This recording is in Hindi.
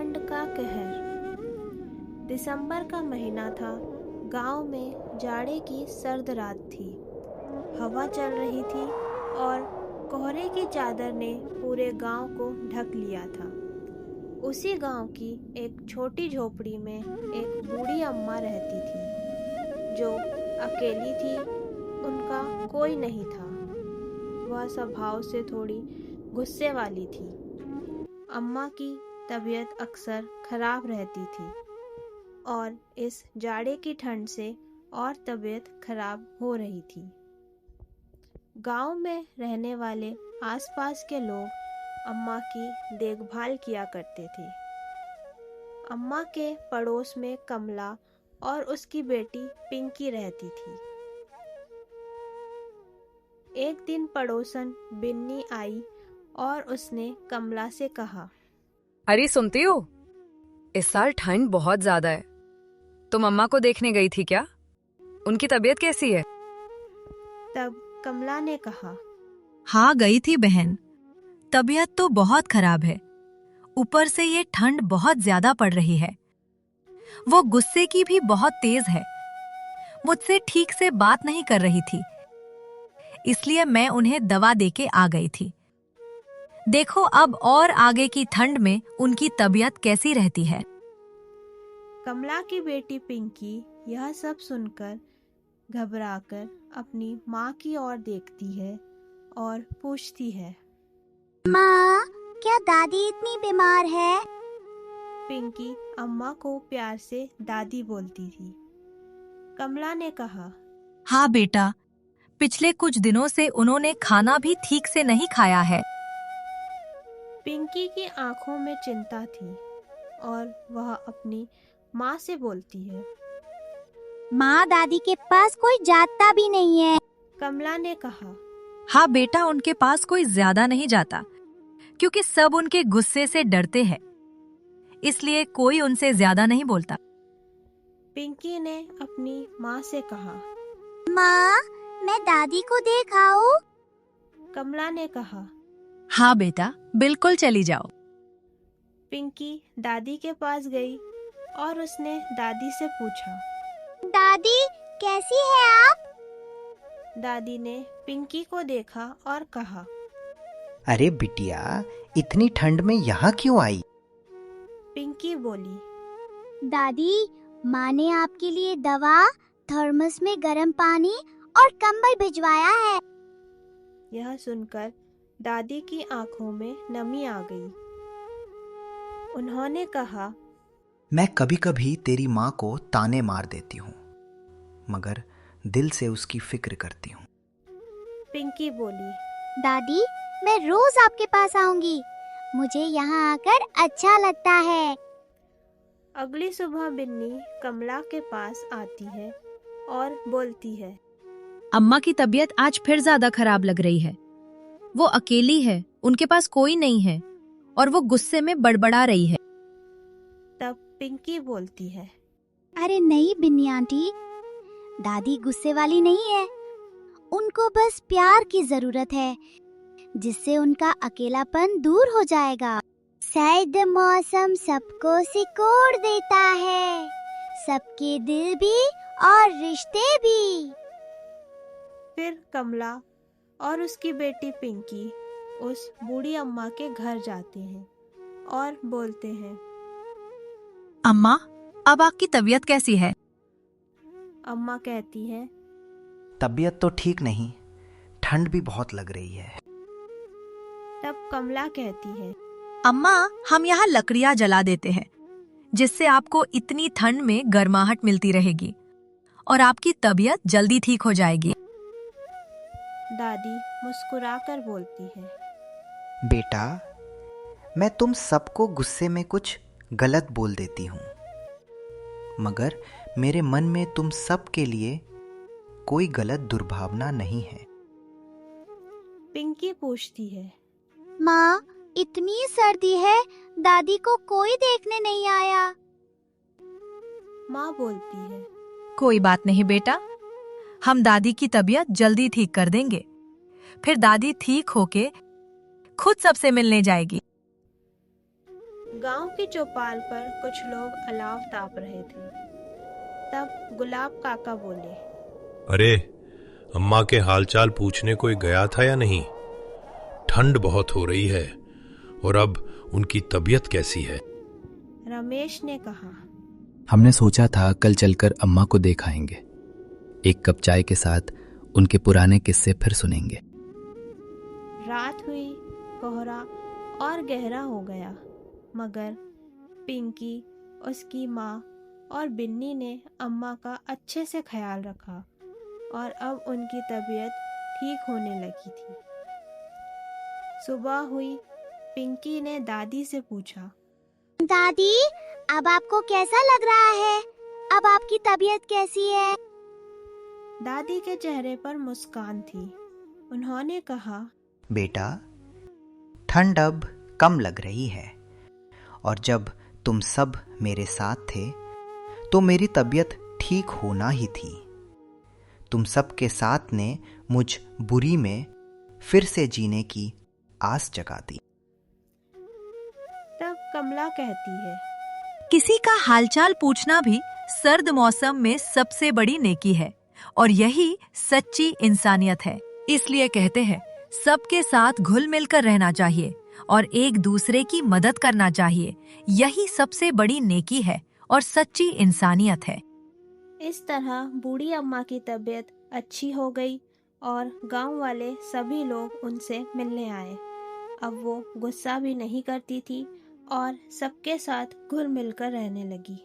ठंड का कहर। दिसंबर का महीना था। गांव में जाड़े की सर्द रात थी। हवा चल रही थी और कोहरे की चादर ने पूरे गांव को ढक लिया था। उसी गांव की एक छोटी झोपड़ी में एक बूढ़ी अम्मा रहती थी जो अकेली थी। उनका कोई नहीं था। वह स्वभाव से थोड़ी गुस्से वाली थी। अम्मा की तबीयत अक्सर खराब रहती थी और इस जाड़े की ठंड से और तबीयत खराब हो रही थी। गांव में रहने वाले आसपास के लोग अम्मा की देखभाल किया करते थे। अम्मा के पड़ोस में कमला और उसकी बेटी पिंकी रहती थी। एक दिन पड़ोसन बिन्नी आई और उसने कमला से कहा, अरे सुनती हो, इस साल ठंड बहुत ज्यादा है। तुम अम्मा को देखने गई थी क्या? उनकी तबीयत कैसी है? तब कमला ने कहा, हाँ गई थी बहन। तबीयत तो बहुत खराब है। ऊपर से ये ठंड बहुत ज्यादा पड़ रही है। वो गुस्से की भी बहुत तेज है। मुझसे ठीक से बात नहीं कर रही थी, इसलिए मैं उन्हें दवा देके आ गई थी। देखो अब और आगे की ठंड में उनकी तबीयत कैसी रहती है। कमला की बेटी पिंकी यह सब सुनकर घबराकर अपनी माँ की ओर देखती है और पूछती है, माँ, क्या दादी इतनी बीमार है? पिंकी अम्मा को प्यार से दादी बोलती थी। कमला ने कहा, हाँ बेटा, पिछले कुछ दिनों से उन्होंने खाना भी ठीक से नहीं खाया है। पिंकी की आंखों में चिंता थी और वह अपनी माँ से बोलती है, माँ, दादी के पास कोई जाता भी नहीं है। कमला ने कहा, हाँ बेटा, उनके पास कोई ज्यादा नहीं जाता, क्योंकि सब उनके गुस्से से डरते हैं, इसलिए कोई उनसे ज्यादा नहीं बोलता। पिंकी ने अपनी माँ से कहा, माँ, मैं दादी को देख आऊं? कमला ने कहा। हाँ बेटा, बिल्कुल चली जाओ। पिंकी दादी के पास गई और उसने दादी से पूछा, दादी, कैसी है आप? दादी ने पिंकी को देखा और कहा, अरे बिटिया, इतनी ठंड में यहाँ क्यों आई? पिंकी बोली, दादी, माँ ने आपके लिए दवा, थर्मस में गर्म पानी और कंबल भिजवाया है। यह सुनकर दादी की आंखों में नमी आ गई। उन्होंने कहा, मैं कभी कभी तेरी माँ को ताने मार देती हूँ, मगर दिल से उसकी फिक्र करती हूँ। पिंकी बोली, दादी, मैं रोज आपके पास आऊंगी। मुझे यहाँ आकर अच्छा लगता है। अगली सुबह बिन्नी कमला के पास आती है और बोलती है, अम्मा की तबीयत आज फिर ज्यादा खराब लग रही है। वो अकेली है, उनके पास कोई नहीं है और वो गुस्से में बड़बड़ा रही है। तब पिंकी बोलती है, अरे नहीं बिन्नी आंटी, दादी गुस्से वाली नहीं है। उनको बस प्यार की जरूरत है, जिससे उनका अकेलापन दूर हो जाएगा। सर्द मौसम सबको सिकोड़ देता है, सबके दिल भी और रिश्ते भी। फिर कमला और उसकी बेटी पिंकी उस बूढ़ी अम्मा के घर जाते हैं और बोलते हैं, अम्मा, अब आपकी तबीयत कैसी है? अम्मा कहती है, तबीयत तो ठीक नहीं, ठंड भी बहुत लग रही है। तब कमला कहती है, अम्मा, हम यहाँ लकड़ियाँ जला देते हैं, जिससे आपको इतनी ठंड में गर्माहट मिलती रहेगी और आपकी तबीयत जल्दी ठीक हो जाएगी। दादी मुस्कुराकर बोलती है, बेटा, मैं तुम सबको गुस्से में कुछ गलत बोल देती हूँ, मगर मेरे मन में तुम सब के लिए कोई गलत दुर्भावना नहीं है। पिंकी पूछती है, माँ, इतनी सर्दी है, दादी को कोई देखने नहीं आया। माँ बोलती है, कोई बात नहीं बेटा, हम दादी की तबीयत जल्दी ठीक कर देंगे। फिर दादी ठीक होके खुद सबसे मिलने जाएगी। गांव की चौपाल पर कुछ लोग अलाव ताप रहे थे। तब गुलाब काका बोले, अरे, अम्मा के हालचाल पूछने कोई गया था या नहीं? ठंड बहुत हो रही है और अब उनकी तबीयत कैसी है? रमेश ने कहा, हमने सोचा था कल चलकर अम्मा को देख आएंगे। एक कप चाय के साथ उनके पुराने किस्से फिर सुनेंगे। रात हुई, कोहरा और गहरा हो गया, मगर पिंकी, उसकी माँ और बिन्नी ने अम्मा का अच्छे से ख्याल रखा और अब उनकी तबीयत ठीक होने लगी थी। सुबह हुई, पिंकी ने दादी से पूछा, दादी, अब आपको कैसा लग रहा है? अब आपकी तबीयत कैसी है? दादी के चेहरे पर मुस्कान थी। उन्होंने कहा, बेटा, ठंड अब कम लग रही है और जब तुम सब मेरे साथ थे तो मेरी तबीयत ठीक होना ही थी। तुम सब के साथ ने मुझ बुरी में फिर से जीने की आस जगा दी। तब कमला कहती है, किसी का हालचाल पूछना भी सर्द मौसम में सबसे बड़ी नेकी है और यही सच्ची इंसानियत है। इसलिए कहते हैं सबके साथ घुल मिल कर रहना चाहिए और एक दूसरे की मदद करना चाहिए। यही सबसे बड़ी नेकी है और सच्ची इंसानियत है। इस तरह बूढ़ी अम्मा की तबीयत अच्छी हो गई और गांव वाले सभी लोग उनसे मिलने आए। अब वो गुस्सा भी नहीं करती थी और सबके साथ घुल मिलकर रहने लगी।